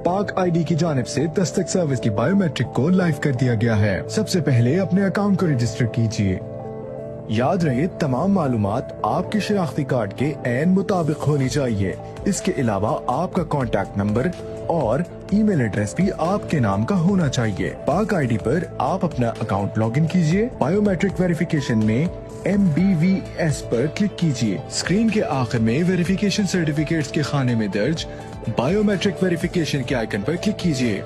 पाक आईडी की जानिब से दस्तक सर्विस की बायोमेट्रिक को लाइव कर दिया गया है। सबसे पहले अपने अकाउंट को रजिस्टर कीजिए। याद रहे तमाम मालूमात आपके शनाख्ती कार्ड के ऐन मुताबिक होनी चाहिए। इसके अलावा आपका कॉन्टैक्ट नंबर और ईमेल एड्रेस भी आपके नाम का होना चाहिए। पाक आईडी पर आप अपना अकाउंट लॉगिन कीजिए। बायोमेट्रिक वेरिफिकेशन में MBVS पर क्लिक कीजिए। स्क्रीन के आखिर में वेरिफिकेशन सर्टिफिकेट्स के खाने में दर्ज बायोमेट्रिक वेरिफिकेशन के आइकन पर क्लिक कीजिए।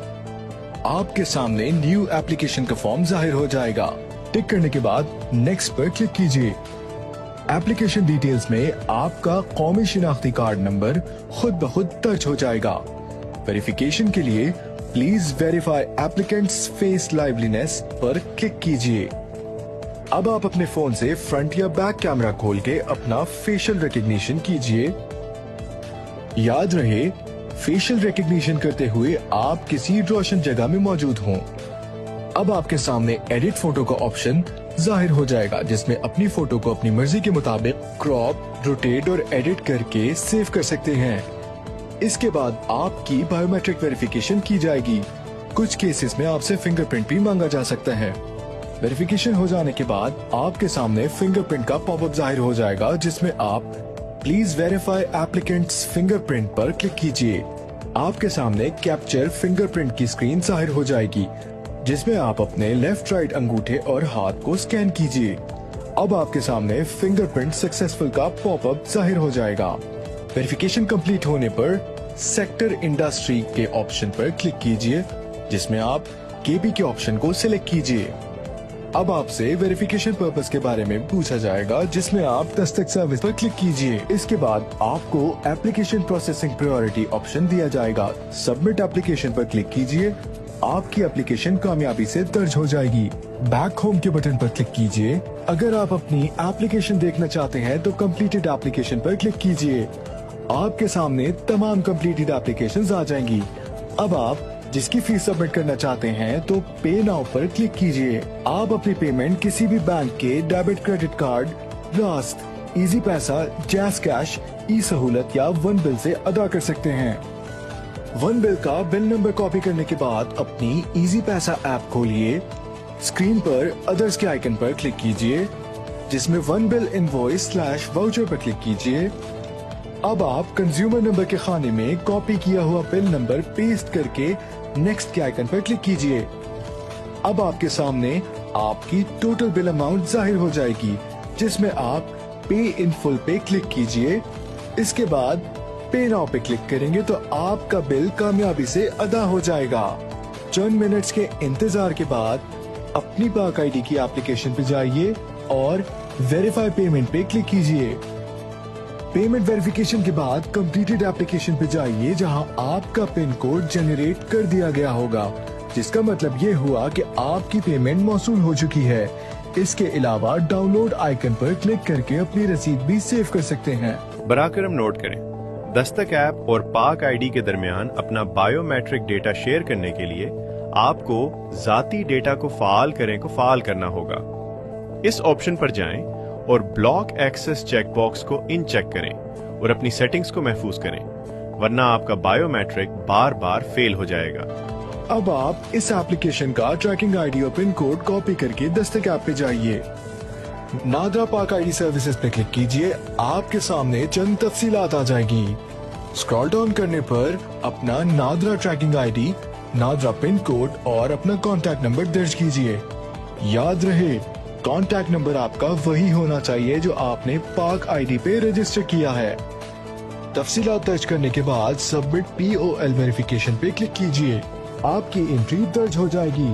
आपके सामने न्यू एप्लीकेशन का फॉर्म जाहिर हो जाएगा। टिक करने के बाद नेक्स्ट पर क्लिक कीजिए। एप्लीकेशन डिटेल्स में आपका कौमी शिनाख्ती कार्ड नंबर खुद ब खुद दर्ज हो जाएगा। वेरिफिकेशन के लिए please verify applicants face liveliness पर क्लिक कीजिए। अब आप अपने फोन से फ्रंट या बैक कैमरा खोल के अपना फेशियल रिकग्निशन कीजिए। याद रहे फेशियल रिकग्निशन करते हुए आप किसी रोशन जगह में मौजूद हों। अब आपके सामने एडिट फोटो का ऑप्शन जाहिर हो जाएगा, जिसमें अपनी फोटो को अपनी मर्जी के मुताबिक क्रॉप, रोटेट और एडिट करके सेव कर सकते हैं। इसके बाद आपकी बायोमेट्रिक वेरिफिकेशन की जाएगी। कुछ केसेस में आपसे फिंगरप्रिंट भी मांगा जा सकता है। वेरिफिकेशन हो जाने के बाद आपके सामने फिंगरप्रिंट का पॉपअप जाहिर हो जाएगा, जिसमें आप प्लीज वेरीफाई एप्लीकेंट्स फिंगरप्रिंट पर क्लिक कीजिए। आपके सामने कैप्चर फिंगरप्रिंट की स्क्रीन जाहिर हो जाएगी, जिसमें आप अपने लेफ्ट राइट अंगूठे और हाथ को स्कैन कीजिए। अब आपके सामने फिंगरप्रिंट सक्सेसफुल का पॉपअप जाहिर हो जाएगा। वेरिफिकेशन कंप्लीट होने पर सेक्टर इंडस्ट्री के ऑप्शन पर क्लिक कीजिए, जिसमें आप KB के ऑप्शन को सिलेक्ट कीजिए। अब आपसे वेरिफिकेशन पर्पस के बारे में पूछा जाएगा, जिसमें आप दस्तक सर्विस पर क्लिक कीजिए। इसके बाद आपको एप्लीकेशन प्रोसेसिंग प्रायोरिटी ऑप्शन दिया जाएगा। सबमिट एप्लीकेशन पर क्लिक कीजिए। आपकी एप्लीकेशन कामयाबी से दर्ज हो जाएगी। बैक होम के बटन पर क्लिक कीजिए। अगर आप अपनी एप्लीकेशन देखना चाहते हैं तो कंप्लीटेड एप्लीकेशन पर क्लिक कीजिए। आपके सामने तमाम कंप्लीटेड एप्लीकेशंस आ जाएंगी। अब आप जिसकी फीस सबमिट करना चाहते हैं तो पे नाउ पर क्लिक कीजिए। आप अपनी पेमेंट किसी भी बैंक के डेबिट, क्रेडिट कार्ड, रास्त, इजी पैसा, जैस कैश, ई सहूलत या वन बिल से अदा कर सकते हैं। वन बिल का बिल नंबर कॉपी करने के बाद अपनी इजी पैसा ऐप खोलिए। स्क्रीन पर अदर्स के आइकन पर क्लिक कीजिए, जिसमें वन बिल इनवॉइस /वाउचर पर क्लिक कीजिए। अब आप कंज्यूमर नंबर के खाने में कॉपी किया हुआ बिल नंबर पेस्ट करके नेक्स्ट के आइकन पर क्लिक कीजिए। अब आपके सामने आपकी टोटल बिल अमाउंट जाहिर हो जाएगी, जिसमें आप पे इन फुल पे क्लिक कीजिए। इसके बाद पे नाउ पे क्लिक करेंगे तो आपका बिल कामयाबी से अदा हो जाएगा। चंद मिनट्स के इंतजार के बाद अपनी पाक आईडी की एप्लीकेशन पे जाइए और वेरीफाई पेमेंट पे क्लिक कीजिए। पेमेंट वेरिफिकेशन के बाद कंप्लीटेड एप्लीकेशन पे जाइए, जहां आपका पिन कोड जनरेट कर दिया गया होगा, जिसका मतलब ये हुआ कि आपकी पेमेंट मौसूल हो चुकी है। इसके अलावा डाउनलोड आइकन पर क्लिक करके अपनी रसीद भी सेव कर सकते हैं। बराकरम नोट करें, दस्तक ऐप और पाक आईडी के दरमियान अपना बायोमेट्रिक डेटा शेयर करने के लिए आपको जाती डेटा को फाल करना होगा। इस ऑप्शन पर जाएं और ब्लॉक एक्सेस चेक बॉक्स को इन चेक करें और अपनी सेटिंग्स को महफूज करें, वरना आपका बायोमेट्रिक बार बार फेल हो जाएगा। अब आप इस एप्लीकेशन का ट्रैकिंग आईडी और पिन कोड कॉपी करके दस्तक ऐप पे जाइए। नादरा पाक आईडी सर्विसेज पे क्लिक कीजिए। आपके सामने चंद तफसीलात आ जाएगी। स्क्रॉल डाउन करने पर अपना NADRA tracking ID, NADRA pin code और अपना कॉन्टैक्ट नंबर दर्ज कीजिए। याद रहे कॉन्टैक्ट नंबर आपका वही होना चाहिए जो आपने पाक आईडी पे रजिस्टर किया है। तफसीलात दर्ज करने के बाद सबमिट POL वेरिफिकेशन पे क्लिक कीजिए। आपकी एंट्री दर्ज हो जाएगी।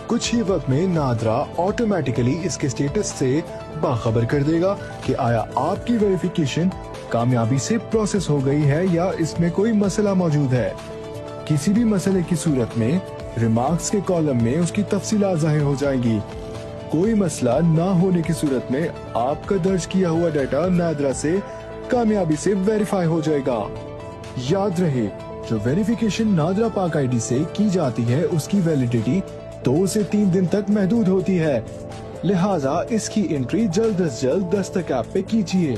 कुछ ही वक्त में नादरा ऑटोमेटिकली इसके स्टेटस से बाखबर कर देगा कि आया आपकी वेरिफिकेशन कामयाबी से प्रोसेस हो गई है या इसमें कोई मसला मौजूद है। किसी भी मसले की सूरत में रिमार्क्स के कॉलम में उसकी तफसीलात जाहिर हो जाएंगी। कोई मसला ना होने की सूरत में आपका दर्ज किया हुआ डाटा नादरा से कामयाबी से वेरीफाई हो जाएगा। याद रहे, जो वेरिफिकेशन नादरा पाक आईडी से की जाती है उसकी वैलिडिटी 2 से 3 दिन तक महदूद होती है, लिहाजा इसकी एंट्री जल्द अज जल्द दस्तक ऐप पे कीजिए।